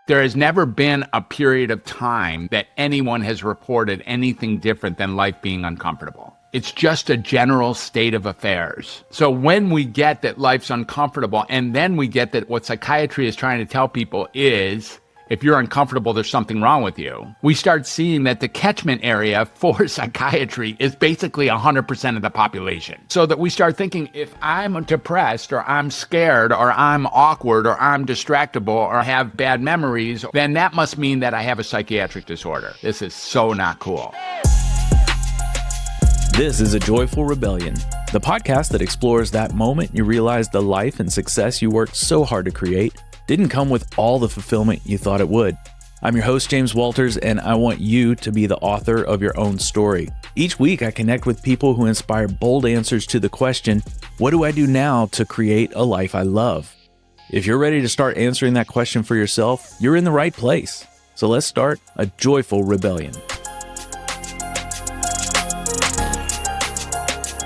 There has never been a period of time that anyone has reported anything different than life being uncomfortable. It's just a general state of affairs. So when we get that life's uncomfortable, and then we get that what psychiatry is trying to tell people is, if you're uncomfortable, there's something wrong with you, we start seeing that the catchment area for psychiatry is basically 100% of the population. So that we start thinking, if I'm depressed, or I'm scared, or I'm awkward, or I'm distractible, or have bad memories, then that must mean that I have a psychiatric disorder. This is so not cool. This is A Joyful Rebellion, the podcast that explores that moment you realize the life and success you worked so hard to create didn't come with all the fulfillment you thought it would. I'm your host, James Walters, and I want you to be the author of your own story. Each week, I connect with people who inspire bold answers to the question, what do I do now to create a life I love? If you're ready to start answering that question for yourself, you're in the right place. So let's start a joyful rebellion.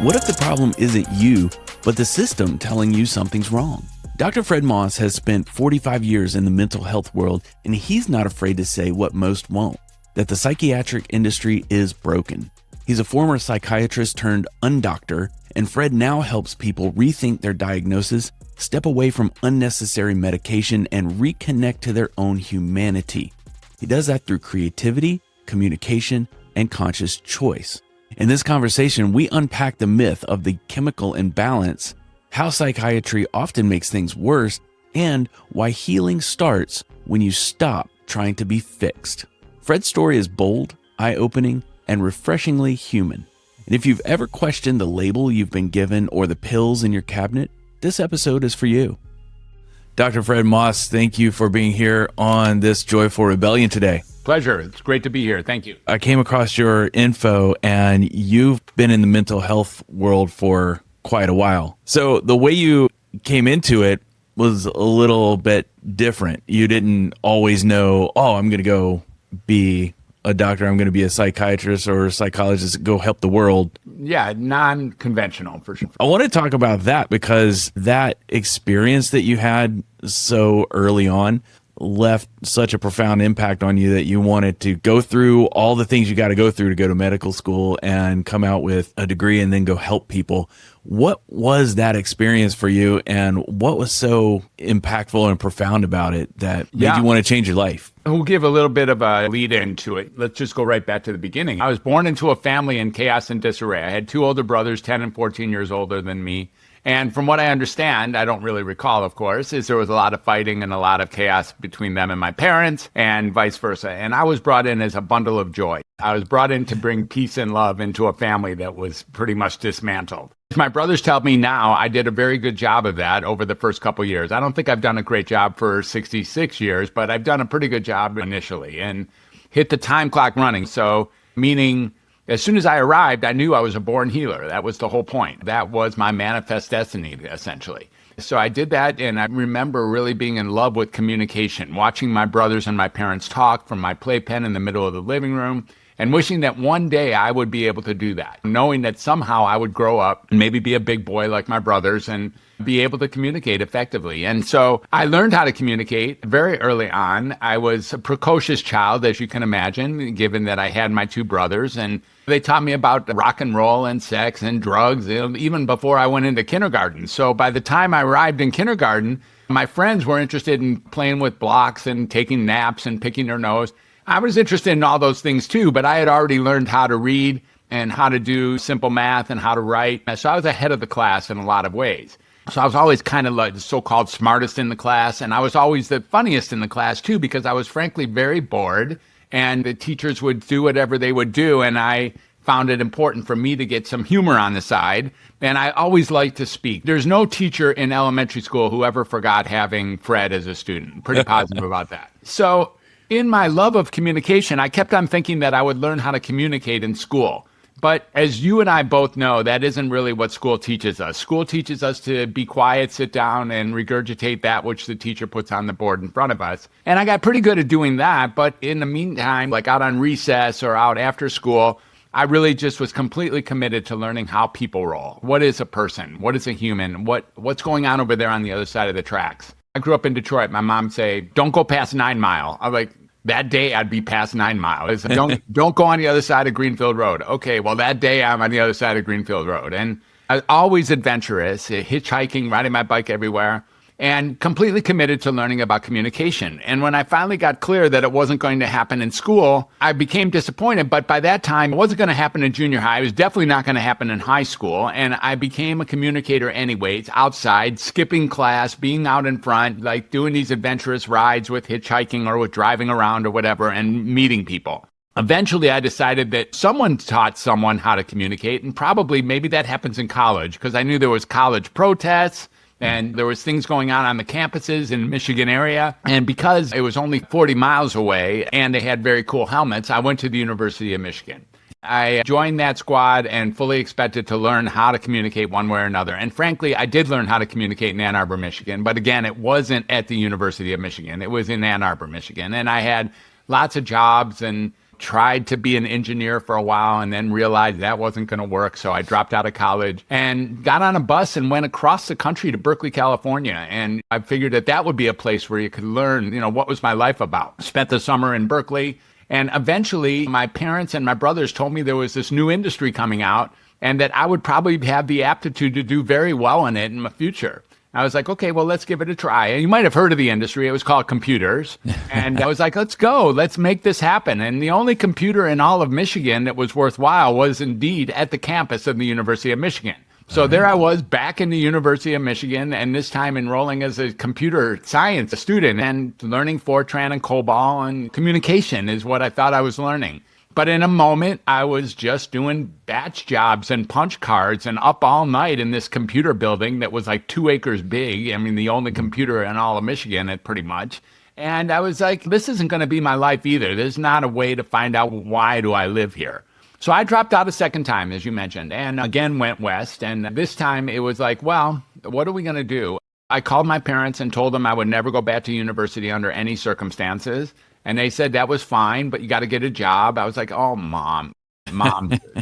What if the problem isn't you, but the system telling you something's wrong? Dr. Fred Moss has spent 45 years in the mental health world, and he's not afraid to say what most won't, that the psychiatric industry is broken. He's a former psychiatrist turned UNDoctor, and Fred now helps people rethink their diagnosis, step away from unnecessary medication, and reconnect to their own humanity. He does that through creativity, communication, and conscious choice. In this conversation, we unpack the myth of the chemical imbalance, how psychiatry often makes things worse, and why healing starts when you stop trying to be fixed. Fred's story is bold, eye-opening, and refreshingly human. And if you've ever questioned the label you've been given or the pills in your cabinet, this episode is for you. Dr. Fred Moss, thank you for being here on this Joyful Rebellion today. Pleasure. It's great to be here. Thank you. I came across your info, and you've been in the mental health world for quite a while. So the way you came into it was a little bit different. You didn't always know, I'm going to go be a doctor, I'm going to be a psychiatrist or a psychologist, go help the world. Yeah, non-conventional for sure. I want to talk about that because that experience that you had so early on left such a profound impact on you that you wanted to go through all the things you got to go through to go to medical school and come out with a degree and then go help people. What was that experience for you, and what was so impactful and profound about it that made you want to change your life? We'll give a little bit of a lead into it. Let's just go right back to the beginning. I was born into a family in chaos and disarray. I had two older brothers, 10 and 14 years older than me. And from what I understand, I don't really recall, of course, is there was a lot of fighting and a lot of chaos between them and my parents and vice versa. And I was brought in as a bundle of joy. I was brought in to bring peace and love into a family that was pretty much dismantled. My brothers tell me now I did a very good job of that over the first couple of years. I don't think I've done a great job for 66 years, but I've done a pretty good job initially and hit the time clock running. So meaning as soon as I arrived, I knew I was a born healer. That was the whole point. That was my manifest destiny, essentially. So I did that, and I remember really being in love with communication, watching my brothers and my parents talk from my playpen in the middle of the living room, and wishing that one day I would be able to do that, knowing that somehow I would grow up and maybe be a big boy like my brothers and be able to communicate effectively. And so I learned how to communicate very early on. I was a precocious child, as you can imagine, given that I had my two brothers, and they taught me about rock and roll and sex and drugs, even before I went into kindergarten. So by the time I arrived in kindergarten, my friends were interested in playing with blocks and taking naps and picking their nose. I was interested in all those things too, but I had already learned how to read and how to do simple math and how to write. So I was ahead of the class in a lot of ways. So I was always kind of like the so-called smartest in the class, and I was always the funniest in the class too, because I was frankly very bored, and the teachers would do whatever they would do, and I found it important for me to get some humor on the side, and I always liked to speak. There's no teacher in elementary school who ever forgot having Fred as a student. Pretty positive about that. So in my love of communication, I kept on thinking that I would learn how to communicate in school. But as you and I both know, that isn't really what school teaches us. School teaches us to be quiet, sit down, and regurgitate that which the teacher puts on the board in front of us. And I got pretty good at doing that. But in the meantime, like out on recess or out after school, I really just was completely committed to learning how people roll. What is a person? What is a human? What's going on over there on the other side of the tracks? I grew up in Detroit. My mom would say, don't go past 9 Mile. I'm like, that day I'd be past 9 Mile. It's, don't go on the other side of Greenfield Road. Okay, well, that day I'm on the other side of Greenfield Road. And I was always adventurous, hitchhiking, riding my bike everywhere, and completely committed to learning about communication. And when I finally got clear that it wasn't going to happen in school, I became disappointed. But by that time, it wasn't going to happen in junior high. It was definitely not going to happen in high school. And I became a communicator anyways, outside, skipping class, being out in front, like doing these adventurous rides with hitchhiking or with driving around or whatever and meeting people. Eventually, I decided that someone taught someone how to communicate, and probably maybe that happens in college, because I knew there was college protests and there was things going on the campuses in the Michigan area. And because it was only 40 miles away and they had very cool helmets, I went to the University of Michigan. I joined that squad and fully expected to learn how to communicate one way or another. And frankly, I did learn how to communicate in Ann Arbor, Michigan. But again, it wasn't at the University of Michigan. It was in Ann Arbor, Michigan. And I had lots of jobs and tried to be an engineer for a while and then realized that wasn't going to work. So I dropped out of college and got on a bus and went across the country to Berkeley, California. And I figured that that would be a place where you could learn, what was my life about. Spent the summer in Berkeley. And eventually my parents and my brothers told me there was this new industry coming out and that I would probably have the aptitude to do very well in it in the future. I was like, okay, well, let's give it a try. And you might have heard of the industry. It was called computers. And I was like, let's go. Let's make this happen. And the only computer in all of Michigan that was worthwhile was indeed at the campus of the University of Michigan. So there I was back in the University of Michigan, and this time enrolling as a computer science student and learning Fortran and COBOL, and communication is what I thought I was learning. But in a moment, I was just doing batch jobs and punch cards and up all night in this computer building that was like 2 acres big. I mean, the only computer in all of Michigan, pretty much. And I was like, this isn't going to be my life either. There's not a way to find out why do I live here. So I dropped out a second time, as you mentioned, and again went west. And this time it was like, well, what are we going to do? I called my parents and told them I would never go back to university under any circumstances. And they said that was fine, but you got to get a job. I was like, oh, mom,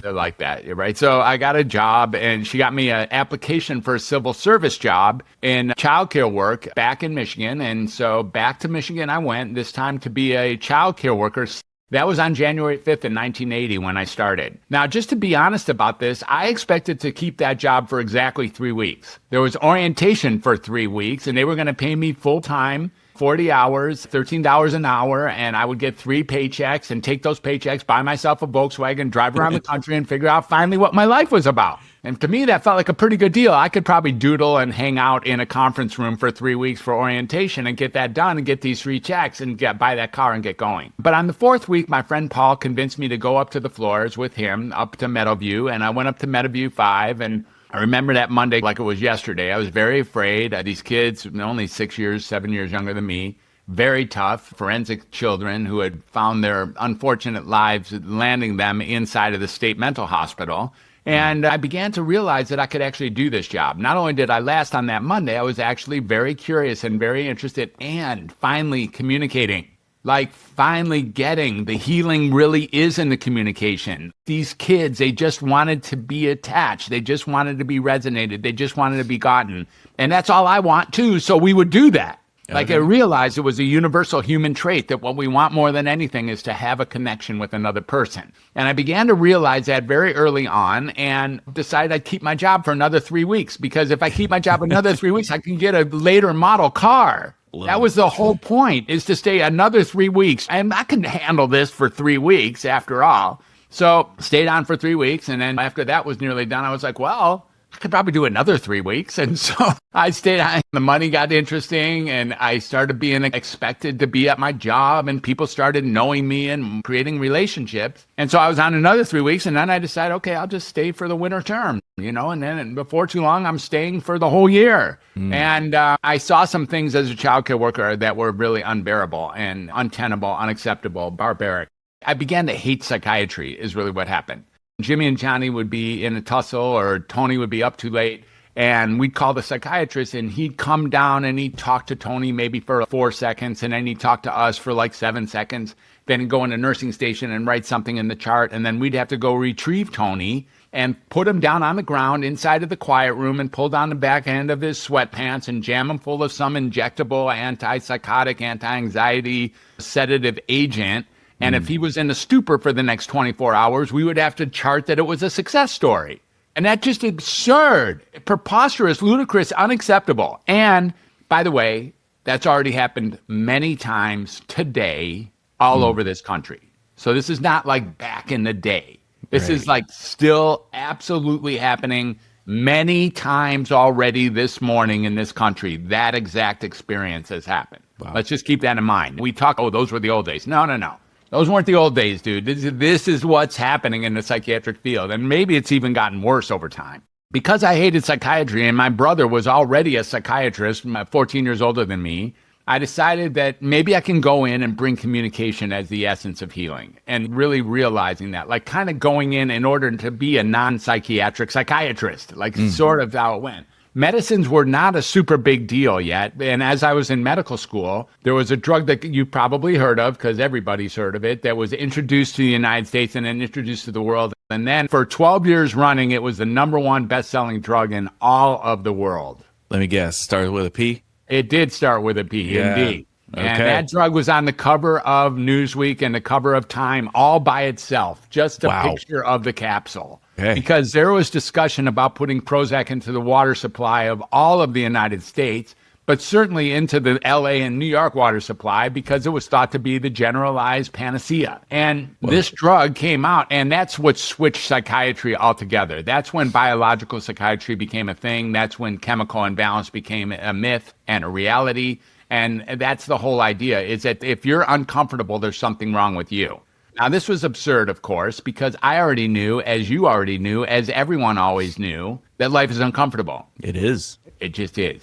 they're like that, right? So I got a job, and she got me an application for a civil service job in childcare work back in Michigan. And so back to Michigan I went, this time to be a childcare worker. That was on January 5th in 1980 when I started. Now, just to be honest about this, I expected to keep that job for exactly 3 weeks. There was orientation for 3 weeks, and they were going to pay me full time, 40 hours, $13 an hour, and I would get 3 paychecks and take those paychecks, buy myself a Volkswagen, drive around the country, and figure out finally what my life was about. And to me, that felt like a pretty good deal. I could probably doodle and hang out in a conference room for 3 weeks for orientation and get that done and get these 3 checks and buy that car and get going. But on the 4th week, my friend Paul convinced me to go up to the floors with him, up to Meadowview, and I went up to Meadowview 5, and I remember that Monday like it was yesterday. I was very afraid. These kids, only 6 years, 7 years younger than me, very tough, forensic children who had found their unfortunate lives landing them inside of the state mental hospital. And I began to realize that I could actually do this job. Not only did I last on that Monday, I was actually very curious and very interested and finally communicating. Like finally getting the healing really is in the communication. These kids, they just wanted to be attached. They just wanted to be resonated. They just wanted to be gotten. And that's all I want too. So we would do that. Like I realized it was a universal human trait that what we want more than anything is to have a connection with another person. And I began to realize that very early on and decided I'd keep my job for another 3 weeks, because if I keep my job another 3 weeks, I can get a later model car. That was the whole point, is to stay another 3 weeks. And I can handle this for 3 weeks after all. So stayed on for 3 weeks. And then after that was nearly done, I was like, well, I could probably do another 3 weeks. And so I stayed on. The money got interesting, and I started being expected to be at my job, and people started knowing me and creating relationships. And so I was on another 3 weeks, and then I decided, okay, I'll just stay for the winter term, and then before too long, I'm staying for the whole year. And I saw some things as a childcare worker that were really unbearable and untenable, unacceptable, barbaric. I began to hate psychiatry is really what happened. Jimmy and Johnny would be in a tussle, or Tony would be up too late, And we'd call the psychiatrist, and he'd come down and he'd talk to Tony maybe for 4 seconds, and then he'd talk to us for like 7 seconds. Then he'd go in a nursing station and write something in the chart, and then we'd have to go retrieve Tony and put him down on the ground inside of the quiet room and pull down the back end of his sweatpants and jam him full of some injectable antipsychotic, anti-anxiety, sedative agent. And if he was in a stupor for the next 24 hours, we would have to chart that it was a success story. And that's just absurd, preposterous, ludicrous, unacceptable. And by the way, that's already happened many times today all over this country. So this is not like back in the day. This is like still absolutely happening many times already this morning in this country. That exact experience has happened. Wow. Let's just keep that in mind. We talk, oh, those were the old days. No. Those weren't the old days, dude. This is what's happening in the psychiatric field. And maybe it's even gotten worse over time. Because I hated psychiatry and my brother was already a psychiatrist, 14 years older than me, I decided that maybe I can go in and bring communication as the essence of healing, and really realizing that, like kind of going in order to be a non-psychiatric psychiatrist, like sort of how it went. Medicines were not a super big deal yet. And as I was in medical school, there was a drug that you probably heard of, because everybody's heard of it, that was introduced to the United States and then introduced to the world. And then for 12 years running, it was the #1 best-selling drug in all of the world. Let me guess. Started with a P? It did start with a P, indeed. Okay. And that drug was on the cover of Newsweek and the cover of Time all by itself, just a picture of the capsule. Okay. Because there was discussion about putting Prozac into the water supply of all of the United States, but certainly into the LA and New York water supply, because it was thought to be the generalized panacea. And this drug came out, and that's what switched psychiatry altogether. That's when biological psychiatry became a thing. That's when chemical imbalance became a myth and a reality. And that's the whole idea, is that if you're uncomfortable, there's something wrong with you. Now, this was absurd, of course, because I already knew, as you already knew, as everyone always knew, that life is uncomfortable. It is. It just is.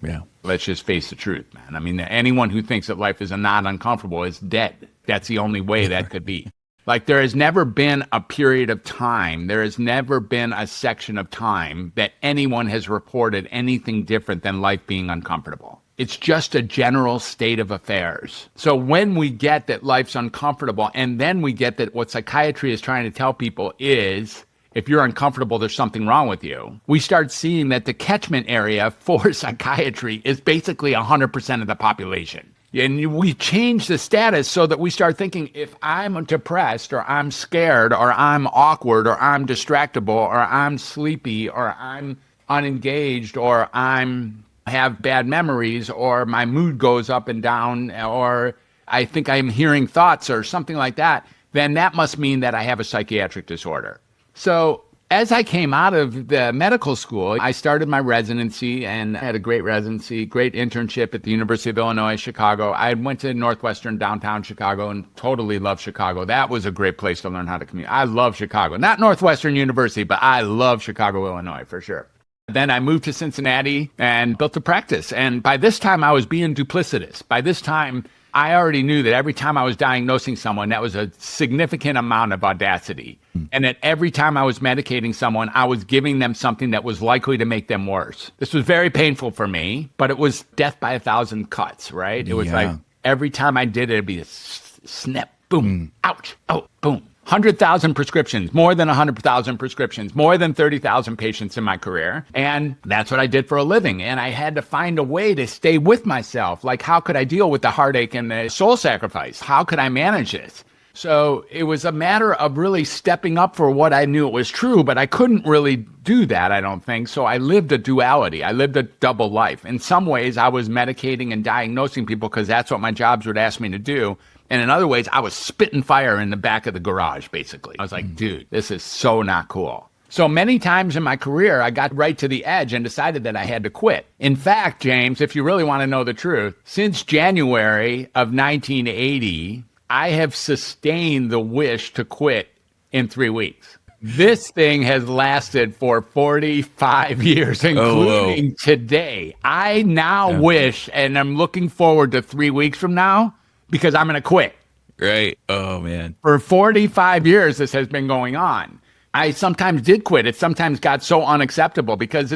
Yeah. Let's just face the truth, man. I mean, anyone who thinks that life is not uncomfortable is dead. That's the only way that could be. Like, there has never been a period of time, there has never been a section of time that anyone has reported anything different than life being uncomfortable. It's just a general state of affairs. So when we get that life's uncomfortable, and then we get that what psychiatry is trying to tell people is, if you're uncomfortable, there's something wrong with you, we start seeing that the catchment area for psychiatry is basically 100% of the population. And we change the status so that we start thinking, if I'm depressed, or I'm scared, or I'm awkward, or I'm distractible, or I'm sleepy, or I'm unengaged, or I'm have bad memories, or my mood goes up and down, or I think I'm hearing thoughts or something like that, then that must mean that I have a psychiatric disorder. So as I came out of the medical school, I started my residency, and I had a great residency, great internship at the University of Illinois, Chicago. I went to Northwestern downtown Chicago and totally loved Chicago. That was a great place to learn how to commute. I love Chicago. Not Northwestern University, but I love Chicago, Illinois, for sure. Then I moved to Cincinnati and built a practice. And by this time, I was being duplicitous. By this time, I already knew that every time I was diagnosing someone, that was a significant amount of audacity. And that every time I was medicating someone, I was giving them something that was likely to make them worse. This was very painful for me, but it was death by 1,000 cuts, right? It was like every time I did it, it'd be a snip, boom, ouch, oh, boom. 100,000 prescriptions, more than 100,000 prescriptions, more than 30,000 patients in my career. And that's what I did for a living. And I had to find a way to stay with myself. Like, how could I deal with the heartache and the soul sacrifice? How could I manage this? So it was a matter of really stepping up for what I knew it was true, but I couldn't really do that, I don't think. So I lived a duality. I lived a double life. In some ways, I was medicating and diagnosing people because that's what my jobs would ask me to do. And in other ways, I was spitting fire in the back of the garage, basically. I was like, dude, this is so not cool. So many times in my career, I got right to the edge and decided that I had to quit. In fact, James, if you really want to know the truth, since January of 1980, I have sustained the wish to quit in 3 weeks. This thing has lasted for 45 years, including today. I now wish, and I'm looking forward to 3 weeks from now, because I'm going to quit. Right. Oh, man. For 45 years, this has been going on. I sometimes did quit. It sometimes got so unacceptable because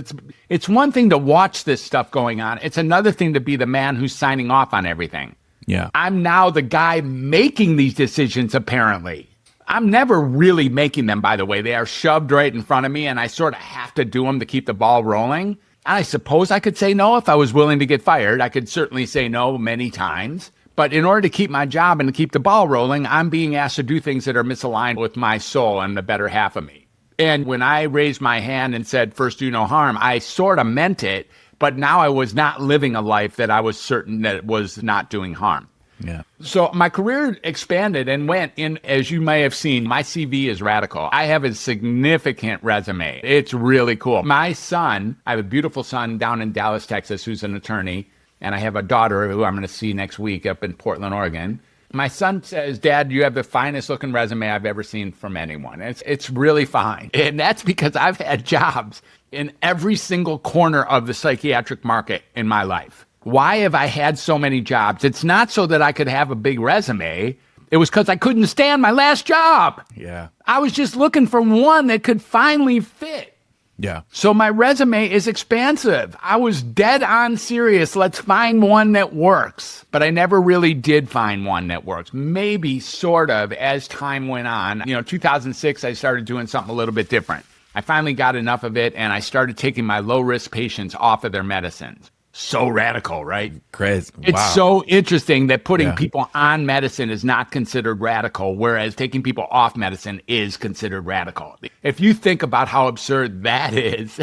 it's one thing to watch this stuff going on. It's another thing to be the man who's signing off on everything. Yeah. I'm now the guy making these decisions, apparently. I'm never really making them, by the way. They are shoved right in front of me, and I sort of have to do them to keep the ball rolling. I suppose I could say no if I was willing to get fired. I could certainly say no many times. But in order to keep my job and to keep the ball rolling, I'm being asked to do things that are misaligned with my soul and the better half of me. And when I raised my hand and said, first do no harm, I sort of meant it, but now I was not living a life that I was certain that it was not doing harm. Yeah. So my career expanded and went in, as you may have seen, my CV is radical. I have a significant resume. It's really cool. My son, I have a beautiful son down in Dallas, Texas, who's an attorney. And I have a daughter who I'm going to see next week up in Portland, Oregon. My son says, Dad, you have the finest looking resume I've ever seen from anyone. It's really fine. And that's because I've had jobs in every single corner of the psychiatric market in my life. Why have I had so many jobs? It's not so that I could have a big resume. It was because I couldn't stand my last job. Yeah. I was just looking for one that could finally fit. Yeah. So my resume is expansive. I was dead on serious. Let's find one that works. But I never really did find one that works. Maybe sort of as time went on. 2006, I started doing something a little bit different. I finally got enough of it, and I started taking my low-risk patients off of their medicines. So radical, right? Crazy. Wow. It's so interesting that putting people on medicine is not considered radical, whereas taking people off medicine is considered radical. If you think about how absurd that is,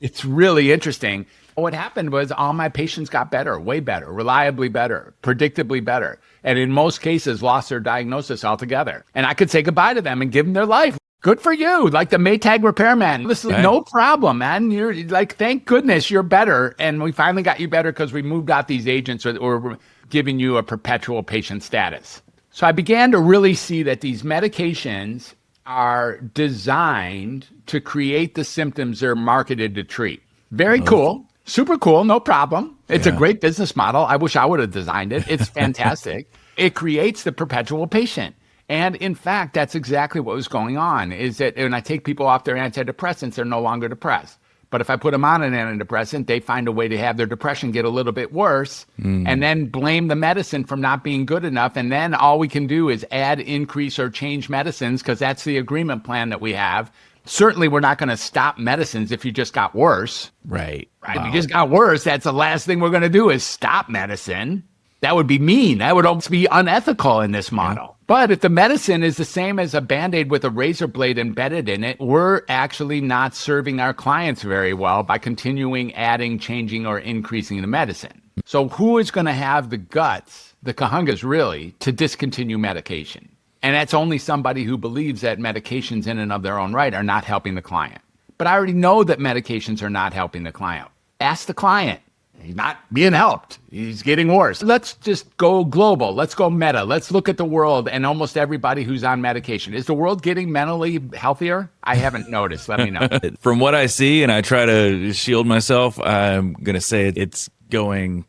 it's really interesting. What happened was all my patients got better, way better, reliably better, predictably better, and in most cases lost their diagnosis altogether. And I could say goodbye to them and give them their life. Good for you. Like the Maytag repairman. Listen, no problem, man. You're like, thank goodness you're better. And we finally got you better because we moved out these agents or giving you a perpetual patient status. So I began to really see that these medications are designed to create the symptoms they're marketed to treat. Very cool. Super cool. No problem. It's a great business model. I wish I would have designed it. It's fantastic. It creates the perpetual patient. And in fact, that's exactly what was going on, is that when I take people off their antidepressants, they're no longer depressed. But if I put them on an antidepressant, they find a way to have their depression get a little bit worse and then blame the medicine for not being good enough. And then all we can do is add, increase, or change medicines because that's the agreement plan that we have. Certainly, we're not going to stop medicines if you just got worse. Right. Wow. If you just got worse, that's the last thing we're going to do is stop medicine. That would be mean. That would almost be unethical in this model. But if the medicine is the same as a Band-Aid with a razor blade embedded in it, we're actually not serving our clients very well by continuing adding, changing, or increasing the medicine. So who is going to have the guts, the kahungas really, to discontinue medication? And that's only somebody who believes that medications in and of their own right are not helping the client. But I already know that medications are not helping the client. Ask the client. He's not being helped. He's getting worse. Let's just go global. Let's go meta. Let's look at the world and almost everybody who's on medication. Is the world getting mentally healthier? I haven't noticed. Let me know. From what I see, and I try to shield myself, I'm going to say it's going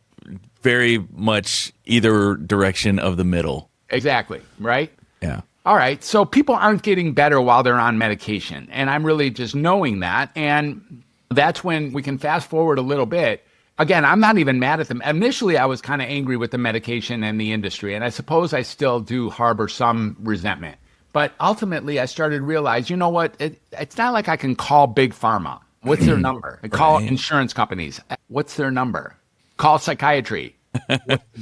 very much either direction of the middle. Exactly. Right? Yeah. All right. So people aren't getting better while they're on medication. And I'm really just knowing that. And that's when we can fast forward a little bit. Again, I'm not even mad at them. Initially, I was kind of angry with the medication and the industry, and I suppose I still do harbor some resentment. But ultimately, I started to realize, you know what? It's not like I can call Big Pharma. What's their number? I call insurance companies. What's their number? Call Psychiatry.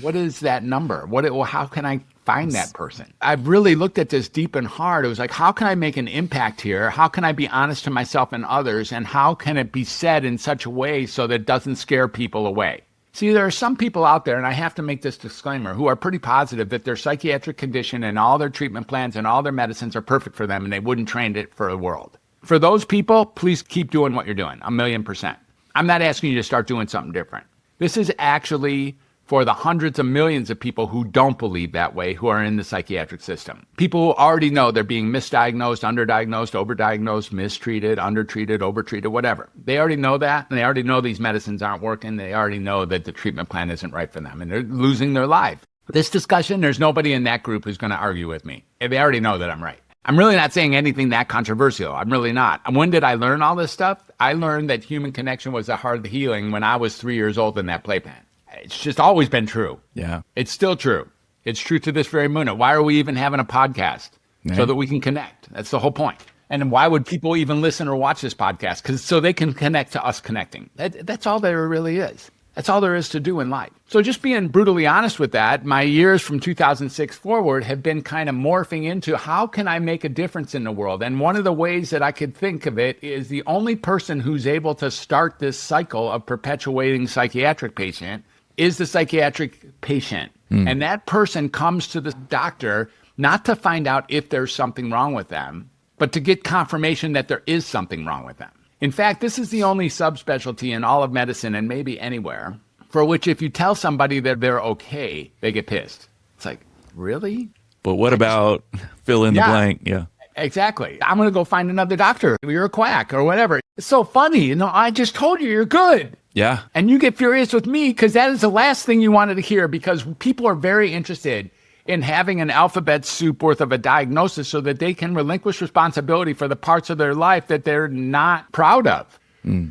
What is that number? How can I find that person? I've really looked at this deep and hard. It was like, how can I make an impact here? How can I be honest to myself and others? And how can it be said in such a way so that it doesn't scare people away? See, there are some people out there, and I have to make this disclaimer, who are pretty positive that their psychiatric condition and all their treatment plans and all their medicines are perfect for them and they wouldn't trade it for the world. For those people, please keep doing what you're doing, 1,000,000%. I'm not asking you to start doing something different. This is actually for the hundreds of millions of people who don't believe that way, who are in the psychiatric system. People who already know they're being misdiagnosed, underdiagnosed, overdiagnosed, mistreated, undertreated, overtreated, whatever. They already know that, and they already know these medicines aren't working. They already know that the treatment plan isn't right for them, and they're losing their life. This discussion, there's nobody in that group who's going to argue with me. They already know that I'm right. I'm really not saying anything that controversial. I'm really not. And when did I learn all this stuff? I learned that human connection was the heart of the healing when I was 3 years old in that playpen. It's just always been true. Yeah. It's still true. It's true to this very minute. Why are we even having a podcast? Right. So that we can connect. That's the whole point. And then why would people even listen or watch this podcast? Because so they can connect to us connecting. That's all there really is. That's all there is to do in life. So just being brutally honest with that, my years from 2006 forward have been kind of morphing into how can I make a difference in the world? And one of the ways that I could think of it is the only person who's able to start this cycle of perpetuating psychiatric patient is the psychiatric patient. And that person comes to the doctor not to find out if there's something wrong with them, but to get confirmation that there is something wrong with them. In fact, this is the only subspecialty in all of medicine and maybe anywhere for which if you tell somebody that they're okay, they get pissed. It's like, really? But what about fill in the blank? Yeah. Exactly. I'm going to go find another doctor. You're a quack or whatever. It's so funny. I just told you you're good. Yeah. And you get furious with me because that is the last thing you wanted to hear, because people are very interested in having an alphabet soup worth of a diagnosis so that they can relinquish responsibility for the parts of their life that they're not proud of.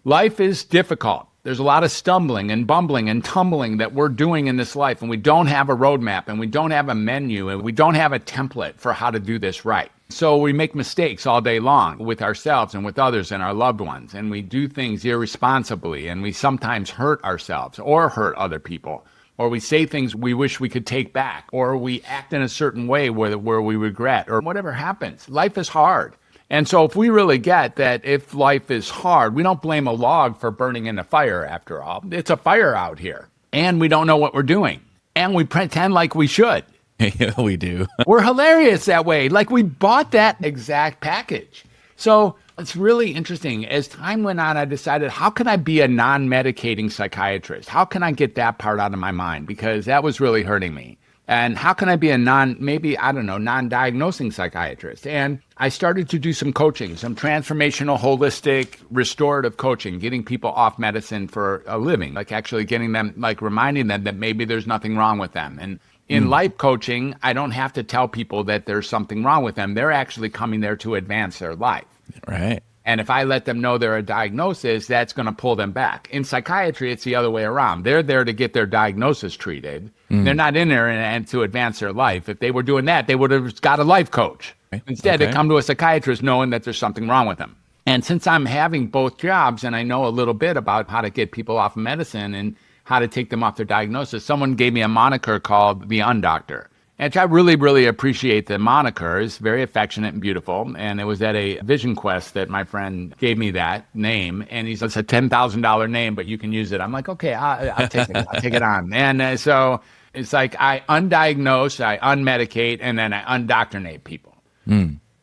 Life is difficult. There's a lot of stumbling and bumbling and tumbling that we're doing in this life, and we don't have a roadmap, and we don't have a menu, and we don't have a template for how to do this right. So we make mistakes all day long with ourselves and with others and our loved ones, and we do things irresponsibly, and we sometimes hurt ourselves or hurt other people, or we say things we wish we could take back, or we act in a certain way where we regret, or whatever happens. Life is hard. And so if we really get that if life is hard, we don't blame a log for burning in a fire after all. It's a fire out here, and we don't know what we're doing, and we pretend like we should. Yeah, we do. We're hilarious that way. Like we bought that exact package. So it's really interesting. As time went on, I decided, how can I be a non-medicating psychiatrist? How can I get that part out of my mind? Because that was really hurting me. And how can I be a non-diagnosing psychiatrist? And I started to do some coaching, some transformational, holistic, restorative coaching, getting people off medicine for a living, like actually getting them, like reminding them that maybe there's nothing wrong with them. And in life coaching, I don't have to tell people that there's something wrong with them. They're actually coming there to advance their life. Right. And if I let them know they're a diagnosis, that's going to pull them back. In psychiatry, it's the other way around. They're there to get their diagnosis treated. They're not in there and to advance their life. If they were doing that, they would have got a life coach. Instead, they come to a psychiatrist knowing that there's something wrong with them. And since I'm having both jobs and I know a little bit about how to get people off of medicine and how to take them off their diagnosis, someone gave me a moniker called the UNDoctor. And I really, really appreciate the moniker. It's very affectionate and beautiful. And it was at a Vision Quest that my friend gave me that name. And he said, it's a $10,000 name, but you can use it. I'm like, okay, I'll take it. I'll take it on. And so it's like I undiagnose, I unmedicate, and then I undoctrinate people.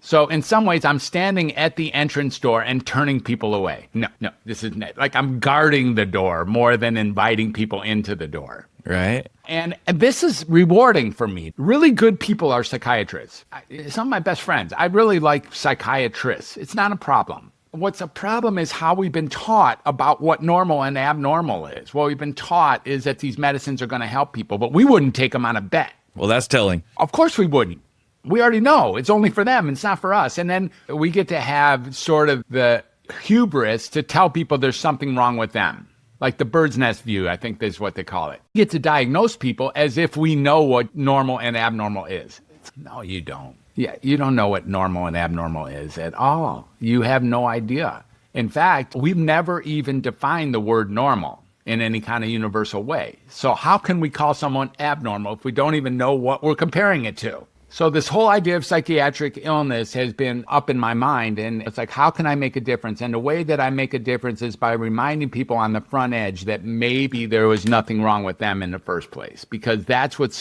So in some ways, I'm standing at the entrance door and turning people away. No, this is like I'm guarding the door more than inviting people into the door. Right. And this is rewarding for me. Really good people are psychiatrists. Some of my best friends, I really like psychiatrists. It's not a problem. What's a problem is how we've been taught about what normal and abnormal is. What we've been taught is that these medicines are going to help people, but we wouldn't take them on a bet. Well, that's telling. Of course we wouldn't. We already know it's only for them. It's not for us. And then we get to have sort of the hubris to tell people there's something wrong with them. Like the bird's nest view, I think is what they call it. You get to diagnose people as if we know what normal and abnormal is. No, you don't. Yeah, you don't know what normal and abnormal is at all. You have no idea. In fact, we've never even defined the word normal in any kind of universal way. So how can we call someone abnormal if we don't even know what we're comparing it to? So this whole idea of psychiatric illness has been up in my mind, and it's like, how can I make a difference? And the way that I make a difference is by reminding people on the front edge that maybe there was nothing wrong with them in the first place, because that's what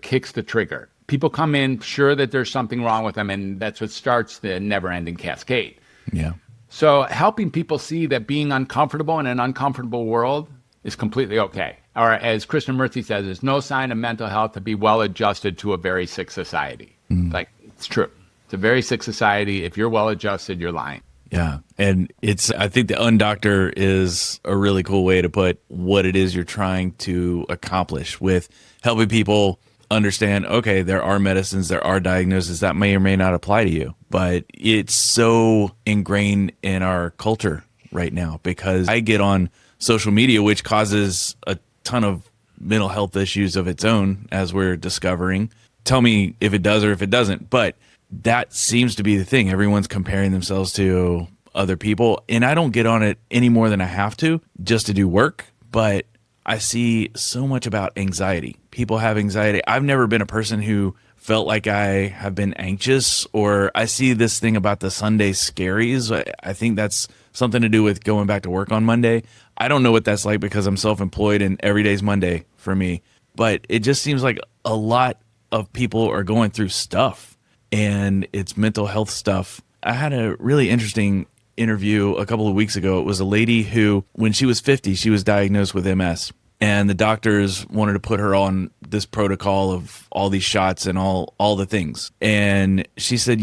kicks the trigger. People come in sure that there's something wrong with them, and that's what starts the never-ending cascade. Yeah. So helping people see that being uncomfortable in an uncomfortable world is completely okay. Or as Krishnamurti says, there's no sign of mental health to be well adjusted to a very sick society. Like, it's true. It's a very sick society. If you're well adjusted, you're lying. Yeah. And I think the UNDoctor is a really cool way to put what it is you're trying to accomplish with helping people understand, okay, there are medicines, there are diagnoses that may or may not apply to you, but it's so ingrained in our culture right now because I get on social media, which causes a ton of mental health issues of its own, as we're discovering. Tell me if it does or if it doesn't, but that seems to be the thing. Everyone's comparing themselves to other people, and I don't get on it any more than I have to just to do work, but I see so much about anxiety. People have anxiety. I've never been a person who felt like I have been anxious, or I see this thing about the Sunday scaries. I think that's something to do with going back to work on Monday. I don't know what that's like because I'm self-employed and every day's Monday for me, but it just seems like a lot of people are going through stuff, and it's mental health stuff. I had a really interesting interview a couple of weeks ago. It was a lady who, when she was 50, she was diagnosed with MS, and the doctors wanted to put her on this protocol of all these shots and all the things. And she said,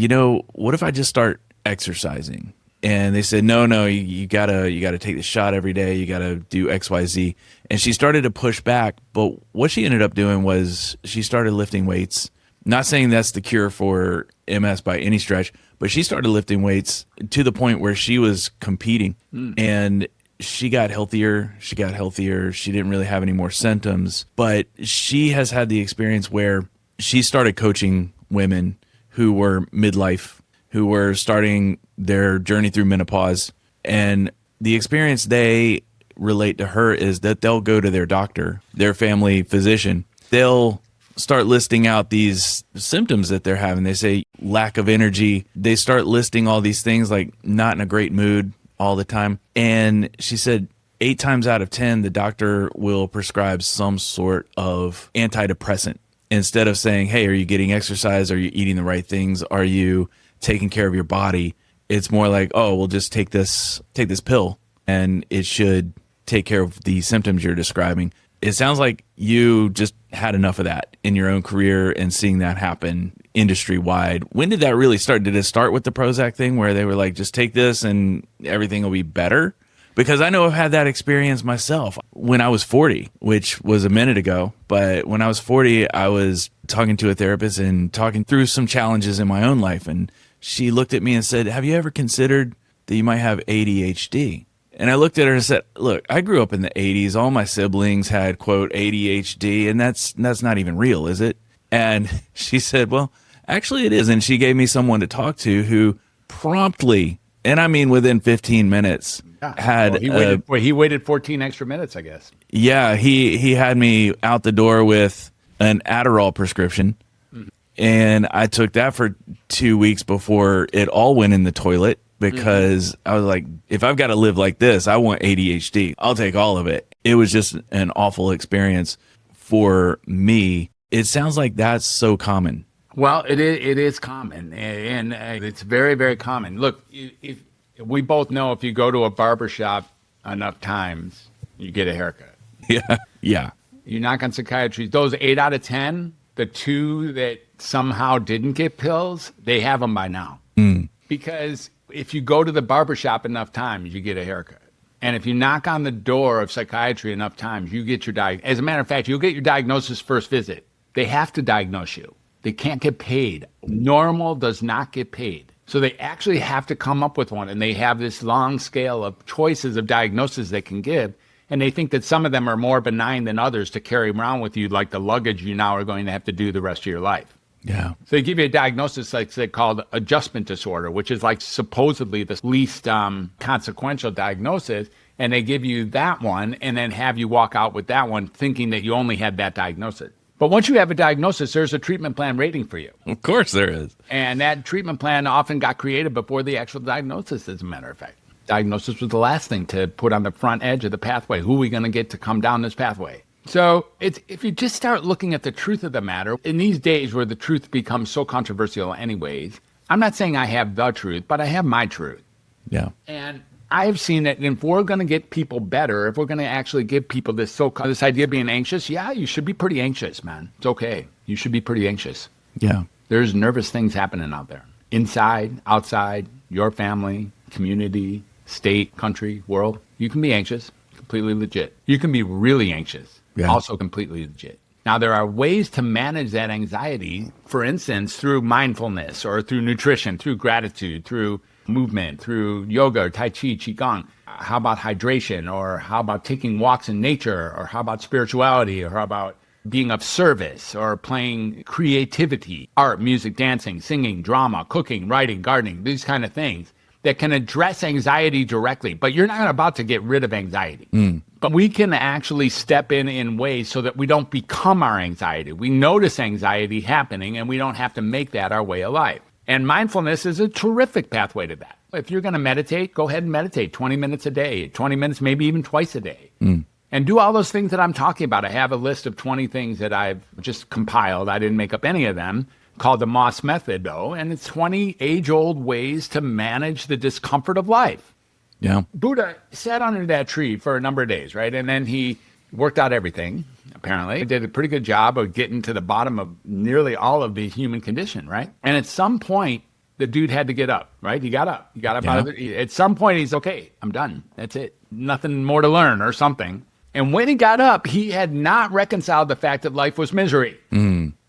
what if I just start exercising? And they said, no, you gotta take the shot every day. You gotta do X, Y, Z. And she started to push back. But what she ended up doing was she started lifting weights. Not saying that's the cure for MS by any stretch, but she started lifting weights to the point where she was competing. And she got healthier. She didn't really have any more symptoms. But she has had the experience where she started coaching women who were midlife, who were starting their journey through menopause. And the experience they relate to her is that they'll go to their doctor, their family physician. They'll start listing out these symptoms that they're having. They say lack of energy. They start listing all these things like not in a great mood all the time. And she said 8 times out of 10, the doctor will prescribe some sort of antidepressant instead of saying, hey, are you getting exercise? Are you eating the right things? Are you taking care of your body? It's more like, oh, we'll just take this pill and it should take care of the symptoms you're describing. It sounds like you just had enough of that in your own career and seeing that happen industry wide. When did that really start? Did it start with the Prozac thing where they were like, just take this and everything will be better? Because I know I've had that experience myself when I was 40, which was a minute ago. But when I was 40, I was talking to a therapist and talking through some challenges in my own life. And she looked at me and said, have you ever considered that you might have ADHD? And I looked at her and said, look, I grew up in the 80s. All my siblings had, quote, ADHD, and that's not even real, is it? And she said, well, actually it is. And she gave me someone to talk to who promptly, and I mean within 15 minutes, had... Well, he waited 14 extra minutes, I guess. Yeah, he had me out the door with an Adderall prescription. And I took that for 2 weeks before it all went in the toilet. Because I was like, if I've got to live like this, I want ADHD. I'll take all of it. It was just an awful experience for me. It sounds like that's so common. Well, it is common, and it's very, very common. Look, if we both know if you go to a barbershop enough times, you get a haircut. Yeah. You knock on psychiatry, those 8 out of 10, the 2 that somehow didn't get pills, they have them by now. Because if you go to the barbershop enough times, you get a haircut. And if you knock on the door of psychiatry enough times, you get your diagnosis. As a matter of fact, you'll get your diagnosis first visit. They have to diagnose you. They can't get paid. Normal does not get paid. So they actually have to come up with one. And they have this long scale of choices of diagnoses they can give. And they think that some of them are more benign than others to carry around with you, like the luggage you now are going to have to do the rest of your life. Yeah. So they give you a diagnosis like they called adjustment disorder, which is like supposedly the least consequential diagnosis. And they give you that one and then have you walk out with that one thinking that you only had that diagnosis. But once you have a diagnosis, there's a treatment plan waiting for you. Of course there is. And that treatment plan often got created before the actual diagnosis, as a matter of fact. Diagnosis was the last thing to put on the front edge of the pathway. Who are we going to get to come down this pathway? So if you just start looking at the truth of the matter, in these days where the truth becomes so controversial anyways, I'm not saying I have the truth, but I have my truth. Yeah. And I've seen that if we're going to get people better, if we're going to actually give people this idea of being anxious, yeah, you should be pretty anxious, man. It's okay. You should be pretty anxious. Yeah. There's nervous things happening out there. Inside, outside, your family, community, state, country, world. You can be anxious, completely legit. You can be really anxious. Yeah. Also completely legit. Now, there are ways to manage that anxiety, for instance, through mindfulness or through nutrition, through gratitude, through movement, through yoga, or tai chi, qigong. How about hydration? Or how about taking walks in nature? Or how about spirituality? Or how about being of service or playing creativity, art, music, dancing, singing, drama, cooking, writing, gardening, these kind of things that can address anxiety directly. But you're not about to get rid of anxiety. But we can actually step in ways so that we don't become our anxiety. We notice anxiety happening and we don't have to make that our way of life. And mindfulness is a terrific pathway to that. If you're going to meditate, go ahead and meditate 20 minutes a day, 20 minutes, maybe even twice a day. And do all those things that I'm talking about. I have a list of 20 things that I've just compiled. I didn't make up any of them, called the Moss Method, though. And it's 20 age-old ways to manage the discomfort of life. Yeah. Buddha sat under that tree for a number of days, right? And then he worked out everything, apparently. He did a pretty good job of getting to the bottom of nearly all of the human condition, right? And at some point, the dude had to get up, right? He got up. He got up out of it. At some point, he's okay, I'm done. That's it. Nothing more to learn or something. And when he got up, he had not reconciled the fact that life was misery.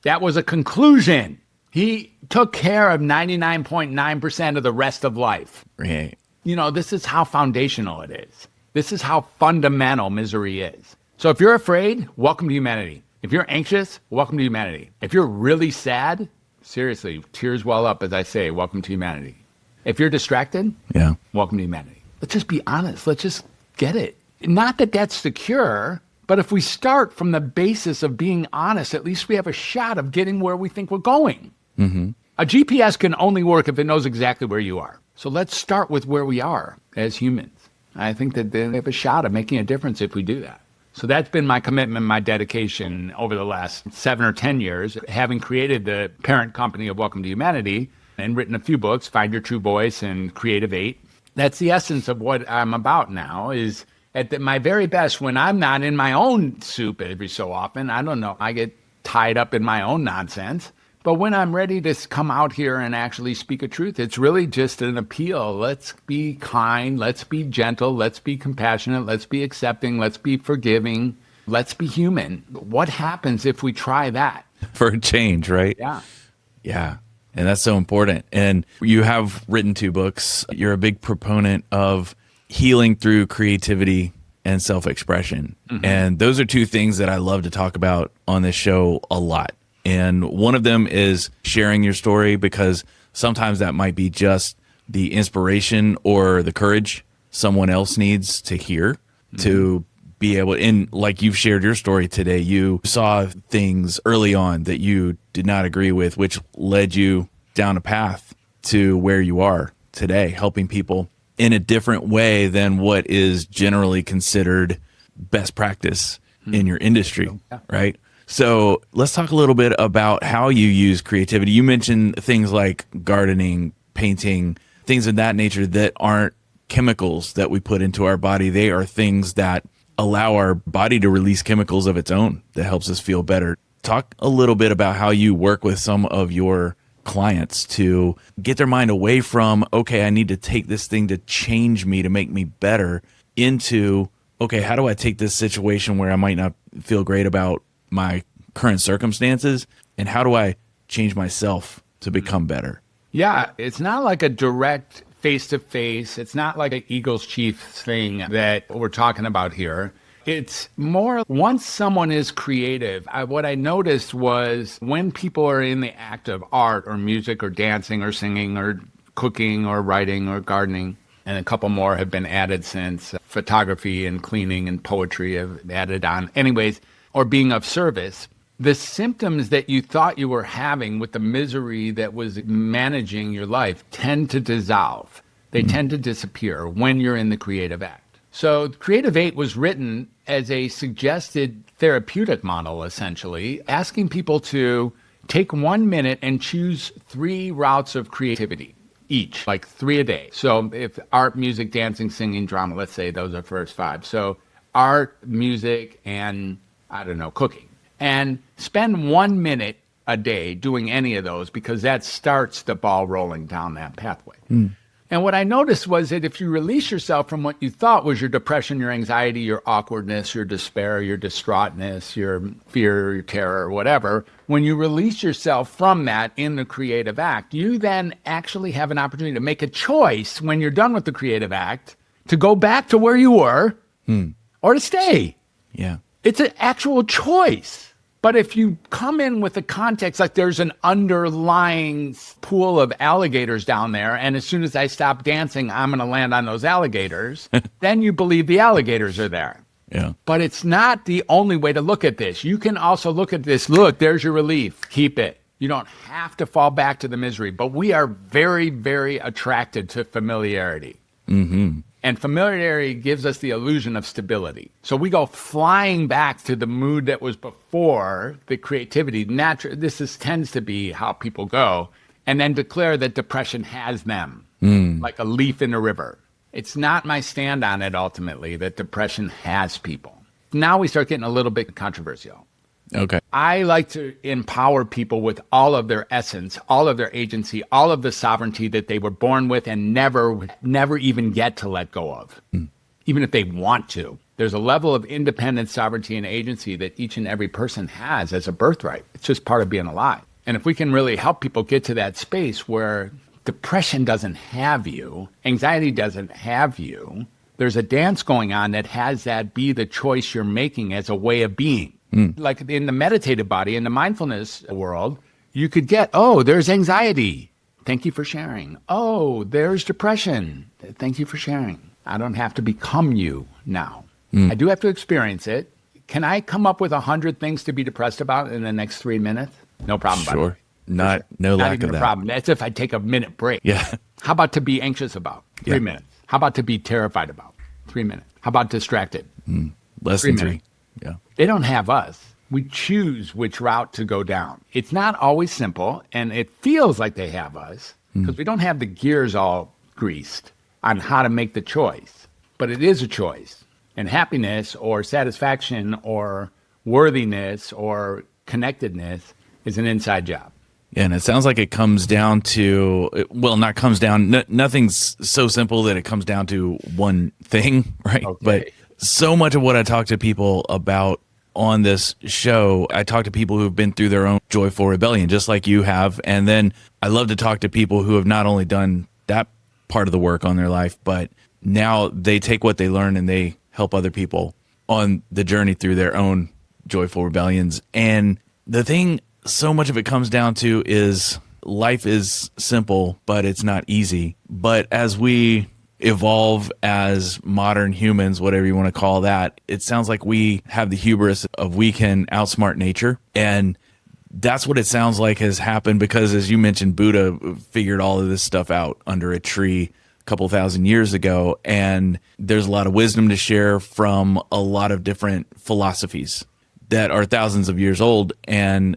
That was a conclusion. He took care of 99.9% of the rest of life. Right. You know, this is how foundational it is. This is how fundamental misery is. So if you're afraid, welcome to humanity. If you're anxious, welcome to humanity. If you're really sad, seriously, tears well up as I say, welcome to humanity. If you're distracted, welcome to humanity. Let's just be honest. Let's just get it. Not that that's the cure, but if we start from the basis of being honest, at least we have a shot of getting where we think we're going. A GPS can only work if it knows exactly where you are. So let's start with where we are as humans. I think that they have a shot of making a difference if we do that. So that's been my commitment, my dedication over the last 7 or 10 years, having created the parent company of Welcome to Humanity and written a few books, Find Your True Voice and Creative 8. That's the essence of what I'm about now, is at my very best, when I'm not in my own soup every so often, I don't know, I get tied up in my own nonsense. But when I'm ready to come out here and actually speak a truth, it's really just an appeal. Let's be kind. Let's be gentle. Let's be compassionate. Let's be accepting. Let's be forgiving. Let's be human. What happens if we try that? For a change, right? Yeah. Yeah. And that's so important. And you have written 2 books. You're a big proponent of healing through creativity and self-expression. And those are 2 things that I love to talk about on this show a lot. And one of them is sharing your story, because sometimes that might be just the inspiration or the courage someone else needs to hear to be able, and like you've shared your story today, you saw things early on that you did not agree with, which led you down a path to where you are today, helping people in a different way than what is generally considered best practice in your industry, right? So let's talk a little bit about how you use creativity. You mentioned things like gardening, painting, things of that nature that aren't chemicals that we put into our body. They are things that allow our body to release chemicals of its own that helps us feel better. Talk a little bit about how you work with some of your clients to get their mind away from, okay, I need to take this thing to change me, to make me better, into, okay, how do I take this situation where I might not feel great about my current circumstances, and how do I change myself to become better? Yeah, it's not like a direct face-to-face. It's not like an Eagles Chiefs thing that we're talking about here. It's more, once someone is creative, what I noticed was when people are in the act of art or music or dancing or singing or cooking or writing or gardening, and a couple more have been added since, photography and cleaning and poetry have added on. Anyways, or being of service, the symptoms that you thought you were having with the misery that was managing your life tend to dissolve. They tend to disappear when you're in the creative act. So Creative 8 was written as a suggested therapeutic model, essentially, asking people to take 1 minute and choose 3 routes of creativity each, like 3 a day. So if art, music, dancing, singing, drama, let's say those are first 5. So art, music, and I don't know, cooking. And spend 1 minute a day doing any of those, because that starts the ball rolling down that pathway. And what I noticed was that if you release yourself from what you thought was your depression, your anxiety, your awkwardness, your despair, your distraughtness, your fear, your terror, whatever, when you release yourself from that in the creative act, you then actually have an opportunity to make a choice when you're done with the creative act to go back to where you were or to stay. Yeah. It's an actual choice. But if you come in with the context, like there's an underlying pool of alligators down there, and as soon as I stop dancing, I'm going to land on those alligators, then you believe the alligators are there. Yeah. But it's not the only way to look at this. You can also look at this. Look, there's your relief. Keep it. You don't have to fall back to the misery. But we are very, very attracted to familiarity. Mm-hmm. And familiarity gives us the illusion of stability. So we go flying back to the mood that was before the creativity. This tends to be how people go, and then declare that depression has them, like a leaf in a river. It's not my stand on it ultimately that depression has people. Now we start getting a little bit controversial. Okay. I like to empower people with all of their essence, all of their agency, all of the sovereignty that they were born with and never even get to let go of, even if they want to. There's a level of independence, sovereignty, and agency that each and every person has as a birthright. It's just part of being alive. And if we can really help people get to that space where depression doesn't have you, anxiety doesn't have you, there's a dance going on that has that be the choice you're making as a way of being. Like in the meditative body, in the mindfulness world, you could get, oh, there's anxiety. Thank you for sharing. Oh, there's depression. Thank you for sharing. I don't have to become you now. I do have to experience it. Can I come up with 100 things to be depressed about in the next 3 minutes? No problem. Sure. No lack even of a that. problem. That's if I take a minute break. Yeah. How about to be anxious about? 3 Yeah. minutes. How about to be terrified about? 3 minutes. How about distracted? Less 3 than 3. minutes. Yeah. They don't have us. We choose which route to go down. It's not always simple, and it feels like they have us because we don't have the gears all greased on how to make the choice. But it is a choice. And happiness or satisfaction or worthiness or connectedness is an inside job. Yeah, and it sounds like it comes down to, well, not comes down, nothing's so simple that it comes down to one thing, right? Okay. But so much of what I talk to people about on this show, I talk to people who've been through their own joyful rebellion, just like you have. And then I love to talk to people who have not only done that part of the work on their life, but now they take what they learn and they help other people on the journey through their own joyful rebellions. And the thing, so much of it comes down to is life is simple, but it's not easy. But as we evolve as modern humans, whatever you want to call that, it sounds like we have the hubris of we can outsmart nature. And that's what it sounds like has happened because, as you mentioned, Buddha figured all of this stuff out under a tree a couple thousand years ago. And there's a lot of wisdom to share from a lot of different philosophies that are thousands of years old. And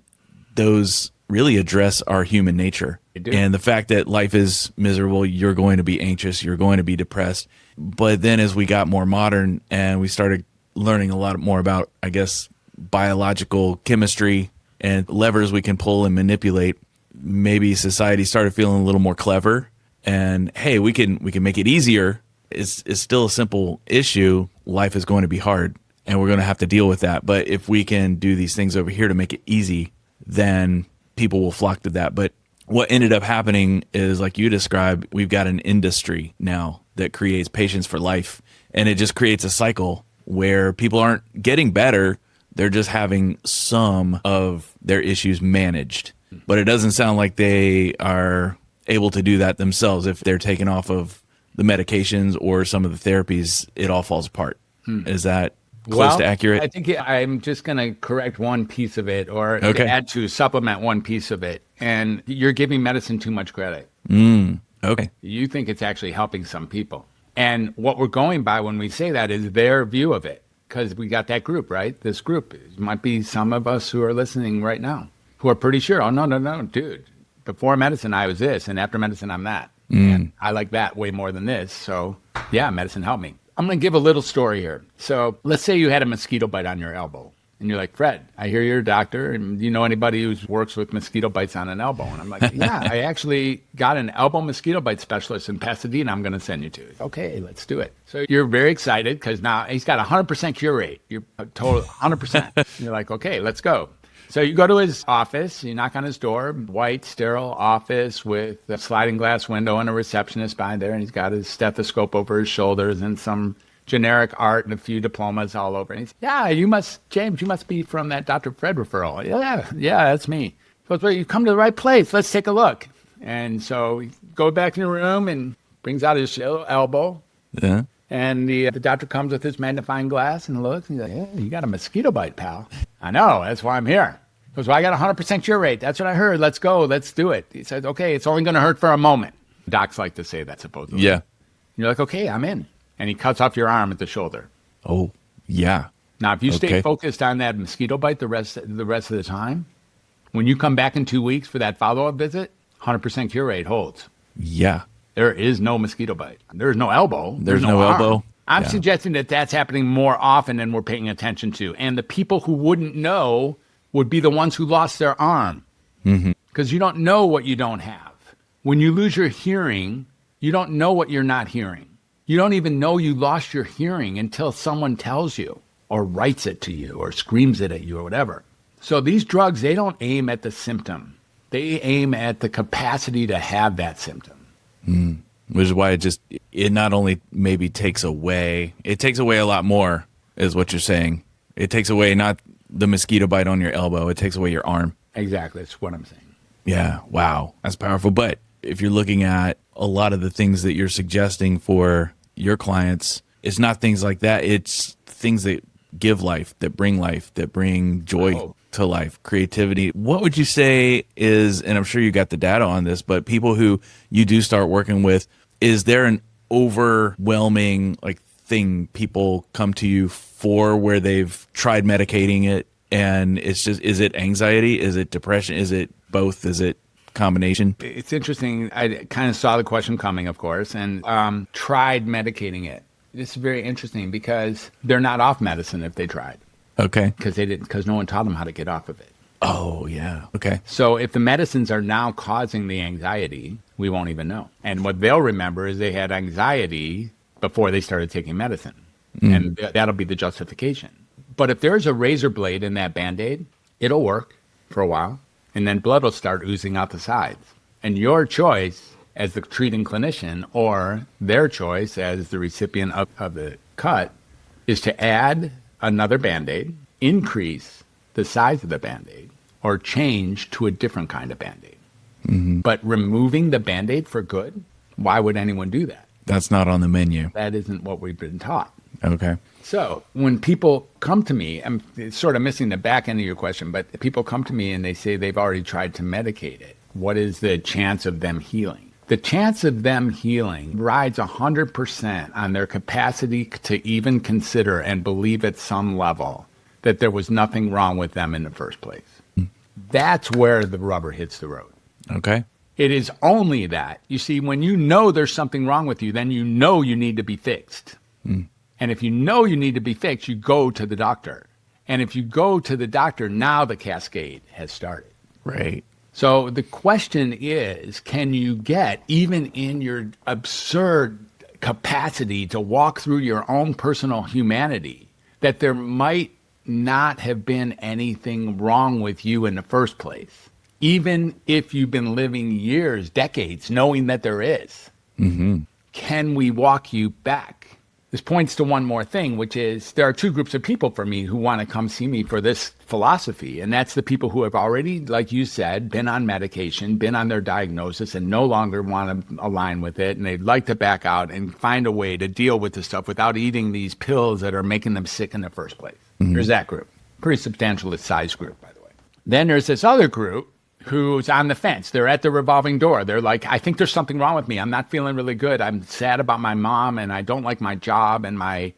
those really address our human nature. And the fact that life is miserable, you're going to be anxious, you're going to be depressed. But then as we got more modern and we started learning a lot more about, I guess, biological chemistry and levers we can pull and manipulate, maybe society started feeling a little more clever. And hey, we can make it easier. It's still a simple issue. Life is going to be hard and we're going to have to deal with that. But if we can do these things over here to make it easy, then people will flock to that. But what ended up happening is, like you described, we've got an industry now that creates patients for life. And it just creates a cycle where people aren't getting better. They're just having some of their issues managed. But it doesn't sound like they are able to do that themselves. If they're taken off of the medications or some of the therapies, it all falls apart. Is that close to accurate? I think I'm just going to correct one piece of it or Okay. add to supplement one piece of it. And you're giving medicine too much credit. Okay. You think it's actually helping some people. And what we're going by when we say that is their view of it. Because we got that group, right? This group. It might be some of us who are listening right now who are pretty sure, oh, no, dude. Before medicine, I was this. And after medicine, I'm that. And I like that way more than this. So, yeah, medicine helped me. I'm going to give a little story here. So let's say you had a mosquito bite on your elbow And you're like, Fred, I hear you're a doctor. And do you know anybody who works with mosquito bites on an elbow? And I'm like, yeah, I actually got an elbow mosquito bite specialist in Pasadena I'm going to send you to. Okay, let's do it. So you're very excited because now he's got a 100% cure rate. You're a total 100%. You're like, okay, let's go. So you go to his office, you knock on his door, white, sterile office with a sliding glass window and a receptionist behind there. And he's got his stethoscope over his shoulders and some generic art and a few diplomas all over. And he's, James, you must be from that Dr. Fred referral. Yeah, that's me. He goes, well, you've come to the right place. Let's take a look. And so we go back in the room and brings out his elbow. Yeah. And the doctor comes with his magnifying glass and looks. And he's like, yeah, you got a mosquito bite, pal. I know. That's why I'm here. He goes, well, I got a 100% cure rate. That's what I heard. Let's go. Let's do it. He says, okay, it's only going to hurt for a moment. Docs like to say that, supposedly. Yeah. And you're like, okay, I'm in. And he cuts off your arm at the shoulder. Oh, yeah. Now, if you stay focused on that mosquito bite the rest of the time, when you come back in 2 weeks for that follow-up visit, 100% cure rate holds. Yeah. There is no mosquito bite. There's no elbow. There's no arm. elbow. I'm suggesting that that's happening more often than we're paying attention to. And the people who wouldn't know would be the ones who lost their arm. Because you don't know what you don't have. When you lose your hearing, you don't know what you're not hearing. You don't even know you lost your hearing until someone tells you or writes it to you or screams it at you or whatever. So these drugs, they don't aim at the symptom. They aim at the capacity to have that symptom. Which is why it not only maybe takes away a lot more, is what you're saying. It takes away not the mosquito bite on your elbow, it takes away your arm. Exactly, that's what I'm saying. Yeah, wow, that's powerful. But if you're looking at a lot of the things that you're suggesting for your clients, it's not things like that. It's things that give life, that bring joy to life, creativity. What would you say is, and I'm sure you got the data on this, but people who you do start working with, is there an overwhelming thing people come to you for where they've tried medicating it and it's just, is it anxiety? Is it depression? Is it both? Is it combination? It's interesting. I kind of saw the question coming, of course, and tried medicating it. This is very interesting because they're not off medicine if they tried. Okay. Because no one taught them how to get off of it. Oh, yeah. Okay. So if the medicines are now causing the anxiety, we won't even know. And what they'll remember is they had anxiety before they started taking medicine. And that'll be the justification. But if there's a razor blade in that Band-Aid, it'll work for a while. And then blood will start oozing out the sides. And your choice as the treating clinician or their choice as the recipient of the cut is to add another Band-Aid, increase the size of the Band-Aid, or change to a different kind of Band-Aid. But removing the Band-Aid for good, why would anyone do that? That's not on the menu. That isn't what we've been taught. Okay. So when people come to me, I'm sort of missing the back end of your question, but people come to me and they say they've already tried to medicate it. What is the chance of them healing? The chance of them healing rides 100% on their capacity to even consider and believe at some level that there was nothing wrong with them in the first place. That's where the rubber hits the road. Okay. It is only that. You see, when you know there's something wrong with you, then you know you need to be fixed. And if you know you need to be fixed, you go to the doctor. And if you go to the doctor, now the cascade has started. Right. So the question is, can you get, even in your absurd capacity to walk through your own personal humanity, that there might not have been anything wrong with you in the first place, even if you've been living years, decades, knowing that there is? Can we walk you back? This points to one more thing, which is there are two groups of people for me who want to come see me for this philosophy. And that's the people who have already, like you said, been on medication, been on their diagnosis, and no longer want to align with it. And they'd like to back out and find a way to deal with this stuff without eating these pills that are making them sick in the first place. There's that group. Pretty substantial size group, by the way. Then there's this other group who's on the fence. They're at the revolving door. They're like, I think there's something wrong with me. I'm not feeling really good. I'm sad about my mom, and I don't like my job, and my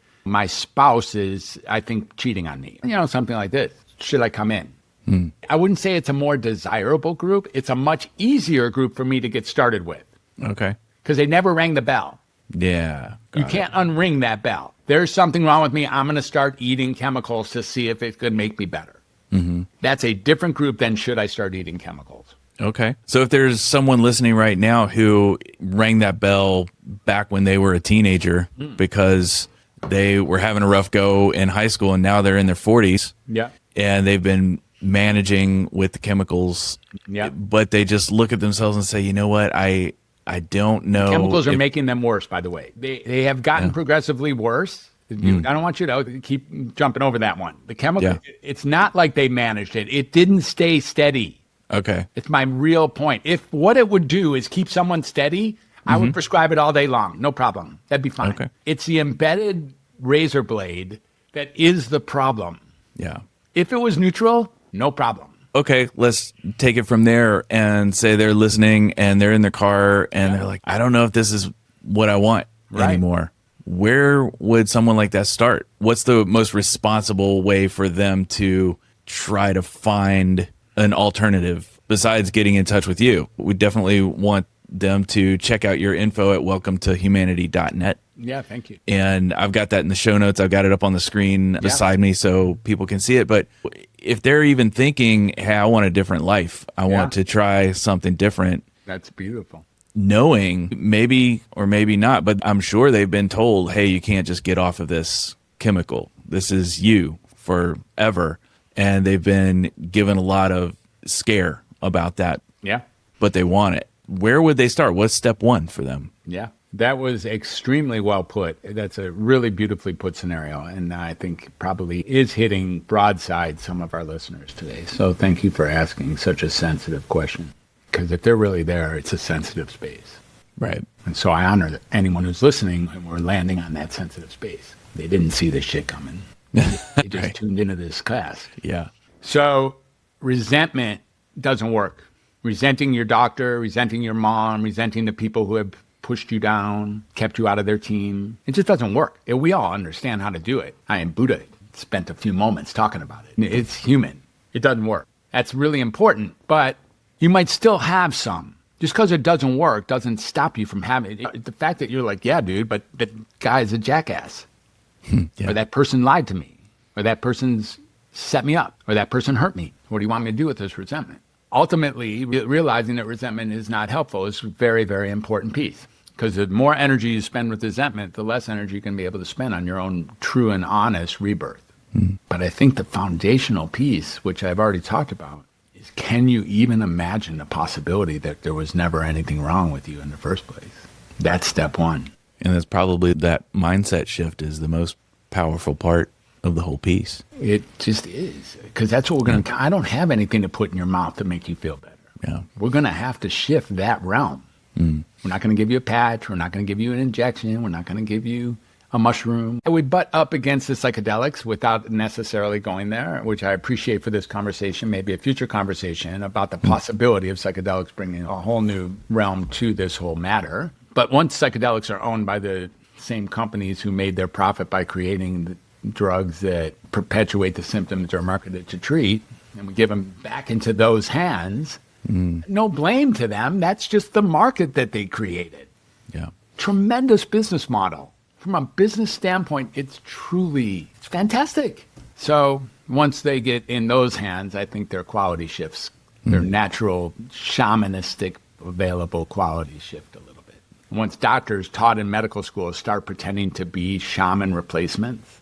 spouse is, I think, cheating on me. Something like this. Should I come in? I wouldn't say it's a more desirable group. It's a much easier group for me to get started with. Okay. Because they never rang the bell. Yeah. You can't unring that bell. there's something wrong with me. I'm going to start eating chemicals to see if it could make me better. That's a different group than should I start eating chemicals. Okay. So if there's someone listening right now who rang that bell back when they were a teenager because they were having a rough go in high school and now they're in their 40s. Yeah. And they've been managing with the chemicals. Yeah. But they just look at themselves and say, you know what? I don't know. Chemicals are making them worse, by the way. They have gotten progressively worse. I don't want you to keep jumping over that one. The chemical, it's not like they managed it. It didn't stay steady. Okay. It's my real point. If what it would do is keep someone steady, I would prescribe it all day long. No problem. That'd be fine. Okay. It's the embedded razor blade that is the problem. Yeah. If it was neutral, no problem. Okay, let's take it from there and say they're listening and they're in their car and they're like, I don't know if this is what I want anymore. Where would someone like that start? What's the most responsible way for them to try to find an alternative besides getting in touch with you? We definitely want them to check out your info at welcometohumanity.net. Yeah, thank you. And I've got that in the show notes. I've got it up on the screen beside me so people can see it. But if they're even thinking, hey, I want a different life, I want to try something different. That's beautiful. Knowing maybe or maybe not, but I'm sure they've been told, hey, you can't just get off of this chemical. This is you forever. And they've been given a lot of scare about that. Yeah. But they want it. Where would they start? What's step one for them? Yeah. That was extremely well put. That's a really beautifully put scenario. And I think probably is hitting broadside some of our listeners today. So thank you for asking such a sensitive question. Because if they're really there, it's a sensitive space. Right. And so I honor anyone who's listening and we're landing on that sensitive space. They didn't see this shit coming. They just tuned into this class. Yeah. So resentment doesn't work. Resenting your doctor, resenting your mom, resenting the people who have pushed you down, kept you out of their team. It just doesn't work. We all understand how to do it. I am Buddha. Spent a few moments talking about it. It's human. It doesn't work. That's really important. But you might still have some. Just because it doesn't work doesn't stop you from having it. The fact that you're like, yeah, dude, but that guy's a jackass. Or that person lied to me. Or that person's set me up. Or that person hurt me. What do you want me to do with this resentment? Ultimately, realizing that resentment is not helpful is a very, very important piece. Because the more energy you spend with resentment, the less energy you can be able to spend on your own true and honest rebirth. But I think the foundational piece, which I've already talked about, is can you even imagine the possibility that there was never anything wrong with you in the first place? That's step one. And that's probably that mindset shift is the most powerful part of the whole piece. It just is. Because that's what we're going to, I don't have anything to put in your mouth to make you feel better. Yeah. We're going to have to shift that realm. We're not going to give you a patch. We're not going to give you an injection. We're not going to give you a mushroom. And we butt up against the psychedelics without necessarily going there, which I appreciate for this conversation, maybe a future conversation about the possibility of psychedelics bringing a whole new realm to this whole matter. But once psychedelics are owned by the same companies who made their profit by creating the drugs that perpetuate the symptoms or marketed to treat, and we give them back into those hands, no blame to them. That's just the market that they created. Yeah. Tremendous business model. From a business standpoint, it's fantastic. So once they get in those hands, I think their quality shifts. Their natural shamanistic available quality shift a little bit. Once doctors taught in medical school start pretending to be shaman replacements,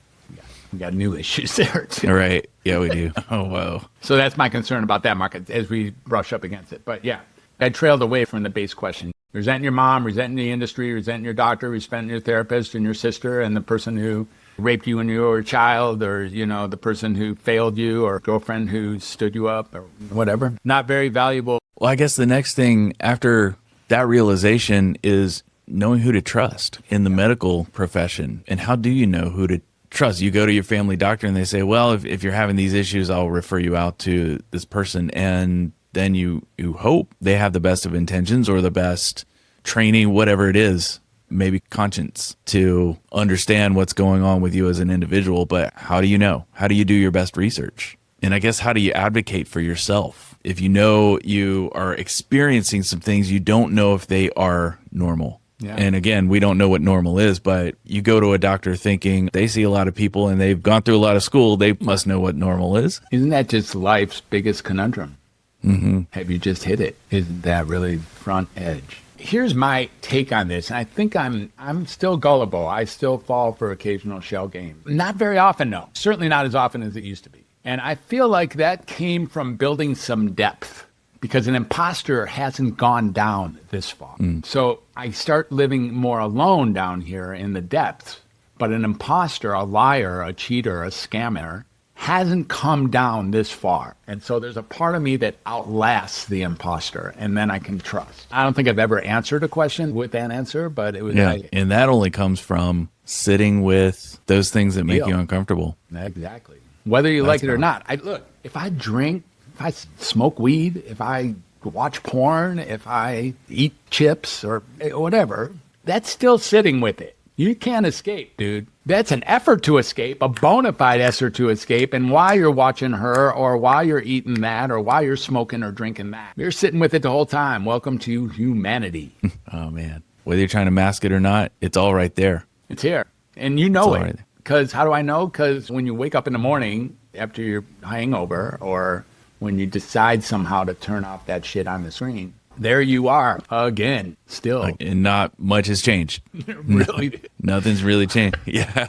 we got new issues there too. All right. Yeah, we do. Oh, wow. So that's my concern about that market as we brush up against it. But yeah, I trailed away from the base question. Resenting your mom, resenting the industry, resenting your doctor, resenting your therapist and your sister and the person who raped you when you were a child, or, you know, the person who failed you, or girlfriend who stood you up, or whatever. Not very valuable. Well, I guess the next thing after that realization is knowing who to trust in the medical profession. And how do you know who to trust? You go to your family doctor and they say, well, if you're having these issues, I'll refer you out to this person. And then you hope they have the best of intentions or the best training, whatever it is, maybe conscience to understand what's going on with you as an individual. But how do you know? How do you do your best research? And I guess, how do you advocate for yourself? If you know you are experiencing some things, you don't know if they are normal. Yeah. And again, we don't know what normal is, but you go to a doctor thinking they see a lot of people and they've gone through a lot of school. They must know what normal is. Isn't that just life's biggest conundrum? Mm-hmm. Have you just hit it? Isn't that really front edge? Here's my take on this, and I think I'm still gullible. I still fall for occasional shell game. Not very often, no. Certainly not as often as it used to be. And I feel like that came from building some depth, because an imposter hasn't gone down this far. So I start living more alone down here in the depths. But an imposter, a liar, a cheater, a scammer, hasn't come down this far. And so there's a part of me that outlasts the imposter, and then I can trust. I don't think I've ever answered a question with that answer, but it was... And that only comes from sitting with those things that make you uncomfortable. Exactly. Whether you like it or not. Look, if I drink, if I smoke weed, if I watch porn, if I eat chips or whatever, that's still sitting with it. You can't escape, dude. That's an effort to escape, a bona fide effort to escape. And while you're watching her, or while you're eating that, or while you're smoking or drinking that, you're sitting with it the whole time. Welcome to humanity. Oh, man. Whether you're trying to mask it or not, it's all right there. It's here. And you know It's all it. right. Because how do I know? Because when you wake up in the morning after your hangover, or when you decide somehow to turn off that shit on the screen, there you are again, still. And not much has changed. Really? Nothing's really changed. Yeah.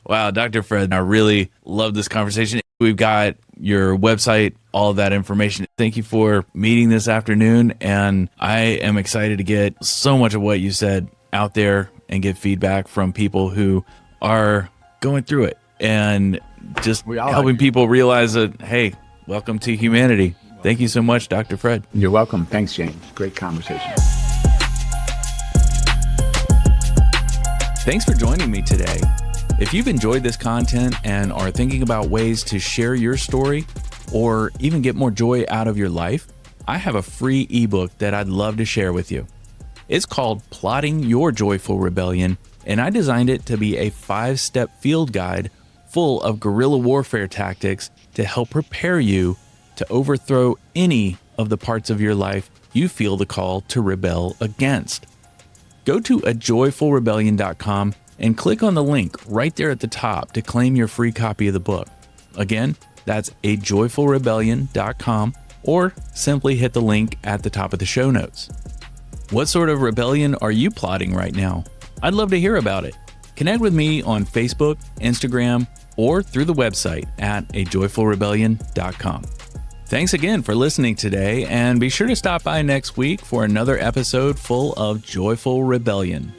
Wow, Dr. Fred, I really love this conversation. We've got your website, all of that information. Thank you for meeting this afternoon. And I am excited to get so much of what you said out there and get feedback from people who are going through it and just helping people realize that, hey, welcome to humanity. Thank you so much, Dr. Fred. You're welcome. Thanks, James. Great conversation. Thanks for joining me today. If you've enjoyed this content and are thinking about ways to share your story or even get more joy out of your life, I have a free ebook that I'd love to share with you. It's called Plotting Your Joyful Rebellion, and I designed it to be a 5-step field guide full of guerrilla warfare tactics to help prepare you to overthrow any of the parts of your life you feel the call to rebel against. Go to ajoyfulrebellion.com and click on the link right there at the top to claim your free copy of the book. Again, that's ajoyfulrebellion.com, or simply hit the link at the top of the show notes. What sort of rebellion are you plotting right now? I'd love to hear about it. Connect with me on Facebook, Instagram, or through the website at ajoyfulrebellion.com. Thanks again for listening today, and be sure to stop by next week for another episode full of joyful rebellion.